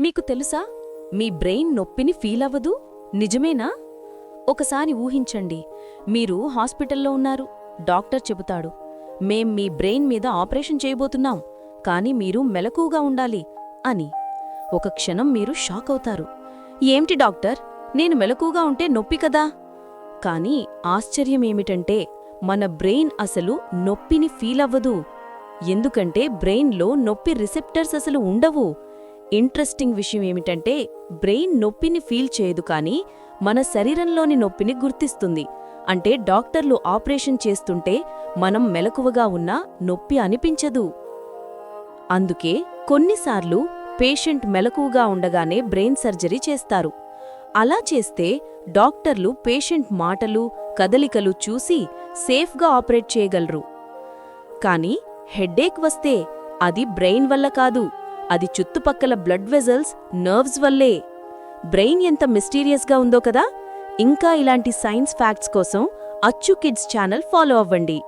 మీకు తెలుసా, మీ బ్రెయిన్ నొప్పిని ఫీల్ అవ్వదు? నిజమేనా? ఒకసారి ఊహించండి, మీరు హాస్పిటల్లో ఉన్నారు. డాక్టర్ చెబుతాడు, మేం మీ బ్రెయిన్ మీద ఆపరేషన్ చేయబోతున్నాం, కాని మీరు మెలకువగా ఉండాలి అని. ఒక క్షణం మీరు షాక్ అవుతారు. ఏంటి డాక్టర్, నేను మెలకువగా ఉంటే నొప్పి కదా? కాని ఆశ్చర్యమేమిటంటే మన బ్రెయిన్ అసలు నొప్పిని ఫీల్ అవ్వదు. ఎందుకంటే బ్రెయిన్లో నొప్పి రిసెప్టర్స్ అసలు ఉండవు. ఇంట్రెస్టింగ్ విషయం ఏమిటంటే బ్రెయిన్ నొప్పిని ఫీల్ చేయదు, కానీ మన శరీరంలోని నొప్పిని గుర్తిస్తుంది. అంటే డాక్టర్లు ఆపరేషన్ చేస్తుంటే మనం మెలకువగా ఉన్నా నొప్పి అనిపించదు. అందుకే కొన్నిసార్లు పేషెంట్ మెలకువగా ఉండగానే బ్రెయిన్ సర్జరీ చేస్తారు. అలా చేస్తే డాక్టర్లు పేషెంట్ మాటలు, కదలికలు చూసి సేఫ్గా ఆపరేట్ చేయగలరు. కానీ హెడ్ఏక్ వస్తే అది బ్రెయిన్ వల్ల కాదు, అది చుట్టుపక్కల బ్లడ్ వెజల్స్, నర్వ్స్ వల్లే. బ్రెయిన్ ఎంత మిస్టీరియస్గా ఉందో కదా! ఇంకా ఇలాంటి సైన్స్ ఫ్యాక్ట్స్ కోసం అచ్చు కిడ్స్ ఛానల్ ఫాలో అవ్వండి.